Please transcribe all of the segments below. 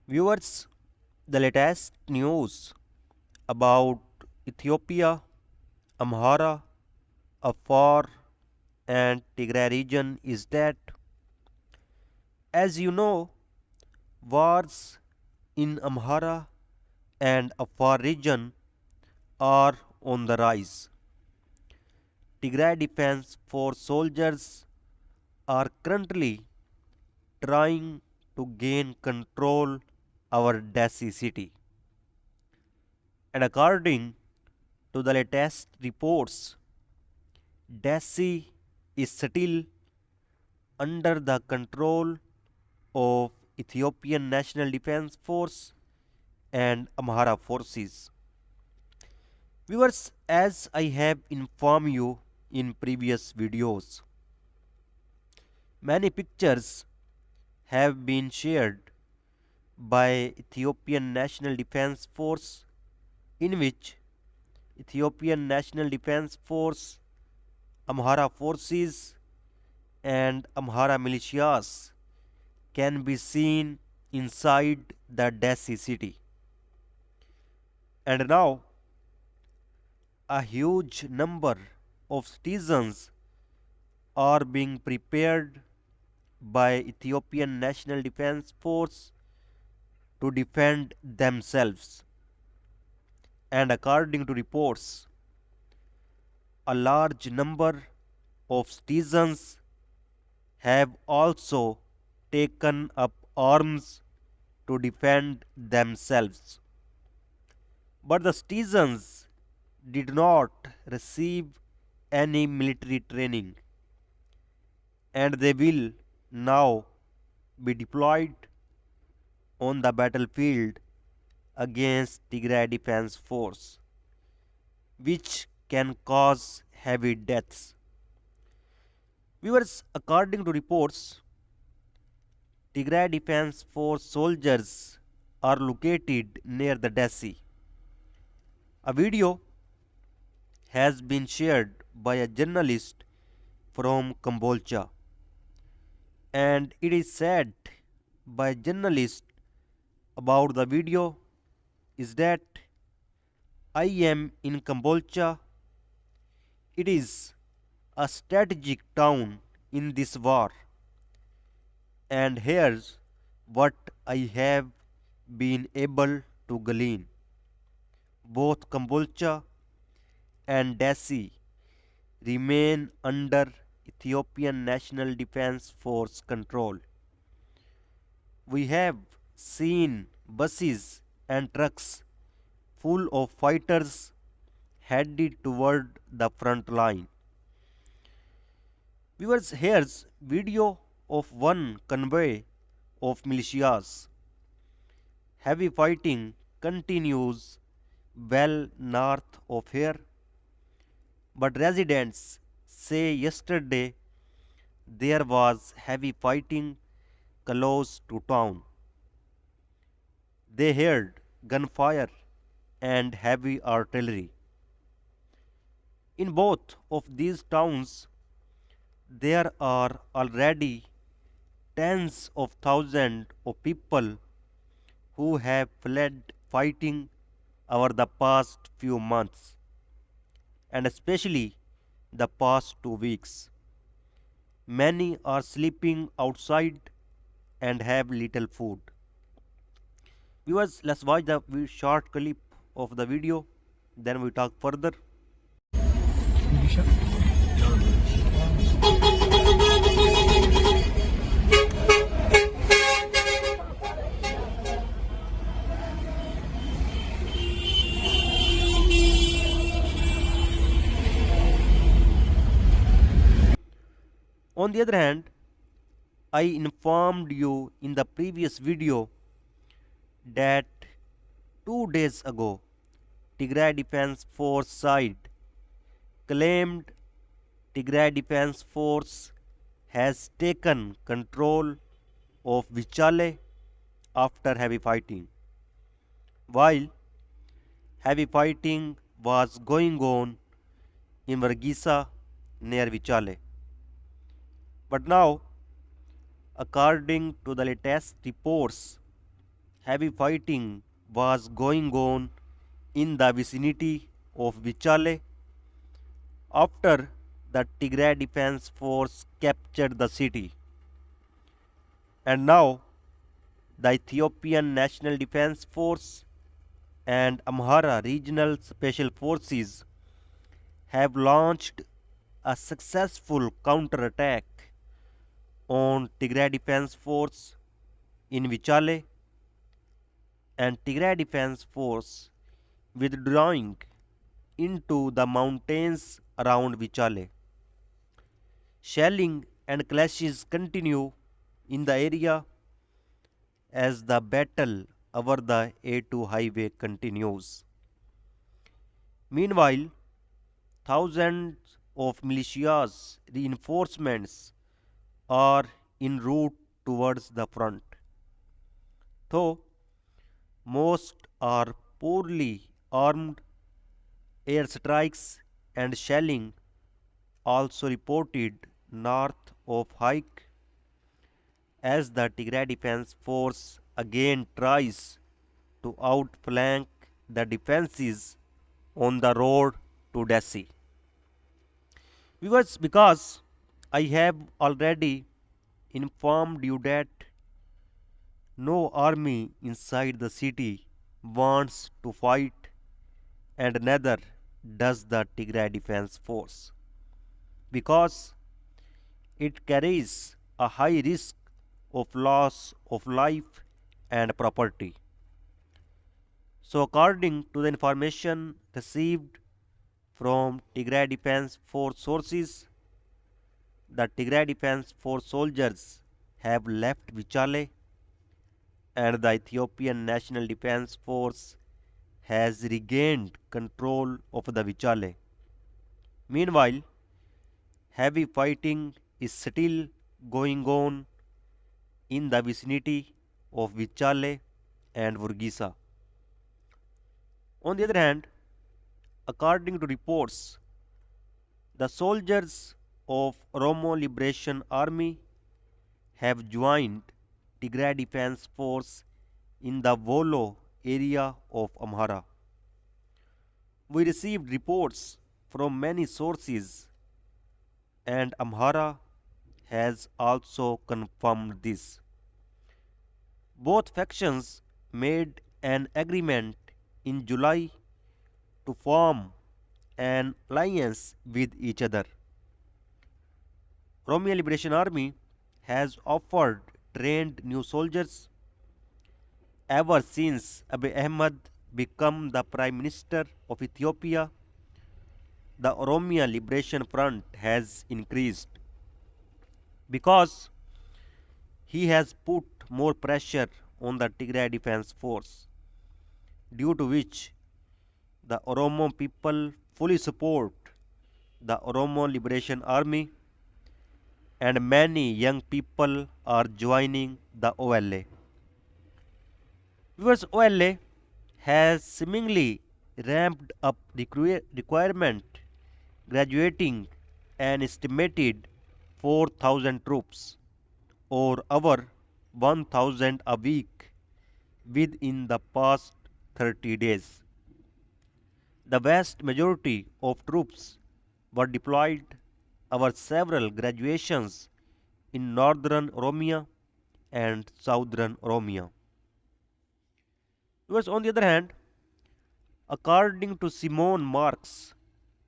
Viewers, the latest news about Ethiopia, Amhara, Afar, and Tigray region is that, as you know, wars in Amhara and Afar region are on the rise. Tigray Defense Force soldiers are currently trying to gain control over Dessie city. And according to the latest reports, Dessie is still under the control of Ethiopian National Defense Force and Amhara forces. Viewers, as I have informed you in previous videos, many pictures have been shared by Ethiopian National Defense Force in which Ethiopian National Defense Force, Amhara forces and Amhara militias can be seen inside the Dessie city. And now a huge number of citizens are being prepared by Ethiopian National Defense Force to defend themselves. And according to reports, a large number of citizens have also taken up arms to defend themselves. But the citizens did not receive any military training, and they will now be deployed on the battlefield against Tigray Defense Force, which can cause heavy deaths. Viewers, according to reports, Tigray Defense Force soldiers are located near the Dessie. A video has been shared by a journalist from Kambolcha, and it is said by journalist about the video is that I am in Kambolcha. It is a strategic town in this war, and here's what I have been able to glean. Both Kambolcha and Dessie remain under Ethiopian National Defense Force control. We have seen buses and trucks full of fighters headed toward the front line. Viewers, here's video of one convoy of militias. Heavy fighting continues well north of here, but residents say yesterday there was heavy fighting close to town. They heard gunfire and heavy artillery. In both of these towns, there are already tens of thousands of people who have fled fighting over the past few months, and especially the past 2 weeks. Many are sleeping outside and have little food. Viewers, let's watch the short clip of the video, then we talk further. On the other hand, I informed you in the previous video that 2 days ago, Tigray Defense Force side claimed Tigray Defense Force has taken control of Vichale after heavy fighting. While heavy fighting was going on in Vargisa near Vichale. But now, according to the latest reports, heavy fighting was going on in the vicinity of Vichale after the Tigray Defense Force captured the city. And now the Ethiopian National Defense Force and Amhara Regional Special Forces have launched a successful counterattack on Tigray Defense Force in Vichale, and Tigray Defense Force withdrawing into the mountains around Vichale. Shelling and clashes continue in the area as the battle over the A2 highway continues. Meanwhile, thousands of militias reinforcements are en route towards the front. Though most are poorly armed, airstrikes and shelling also reported north of Hike as the Tigray Defense Force again tries to outflank the defenses on the road to Dessie. Because I have already informed you that no army inside the city wants to fight, and neither does the Tigray Defense Force, because it carries a high risk of loss of life and property. So, according to the information received from Tigray Defense Force sources, the Tigray Defense Force soldiers have left Vichale and the Ethiopian National Defense Force has regained control of the Vichale. Meanwhile, heavy fighting is still going on in the vicinity of Vichale and Vurgisa. On the other hand, according to reports, the soldiers of Oromo Liberation Army have joined Tigray Defense Force in the Volo area of Amhara. We received reports from many sources, and Amhara has also confirmed this. Both factions made an agreement in July to form an alliance with each other. Oromo Liberation Army has offered trained new soldiers ever since Abiy Ahmed became the Prime Minister of Ethiopia. The Oromo Liberation Front has increased because he has put more pressure on the Tigray Defense Force, due to which the Oromo people fully support the Oromo Liberation Army, and many young people are joining the OLA. Because OLA has seemingly ramped up requirement, graduating an estimated 4,000 troops, or over 1,000 a week, within the past 30 days. The vast majority of troops were deployed over several graduations in northern Oromia and southern Oromia. Because on the other hand, according to Simon Marks,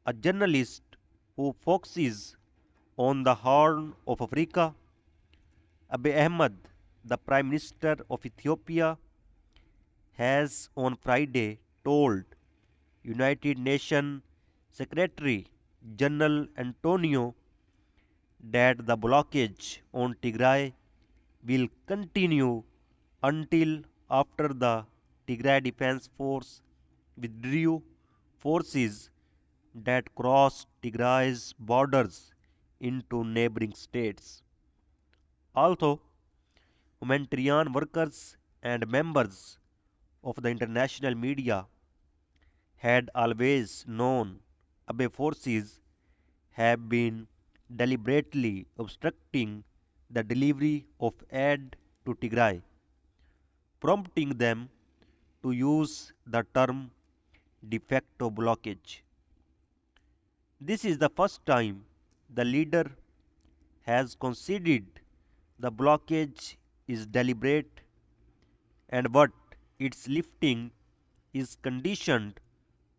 a journalist who focuses on the Horn of Africa, Abiy Ahmed, the Prime Minister of Ethiopia, has on Friday told United Nations Secretary General Antonio that the blockage on Tigray will continue until after the Tigray Defense Force withdrew forces that crossed Tigray's borders into neighboring states. Although humanitarian workers and members of the international media had always known Abe forces have been deliberately obstructing the delivery of aid to Tigray. prompting them to use the term de facto blockage. This is the first time the leader has conceded the blockage is deliberate and what its lifting is conditioned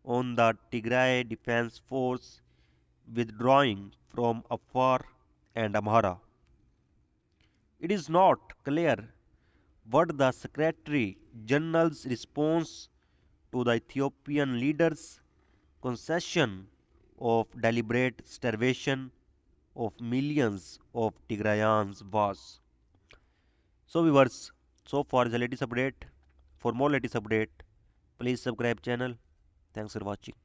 on the Tigray Defense Force withdrawing from Afar and Amhara. It is not clear what the Secretary General's response to the Ethiopian leader's concession of deliberate starvation of millions of Tigrayans was. So viewers, so far is the latest update. For more latest update, please subscribe channel. Thanks for watching.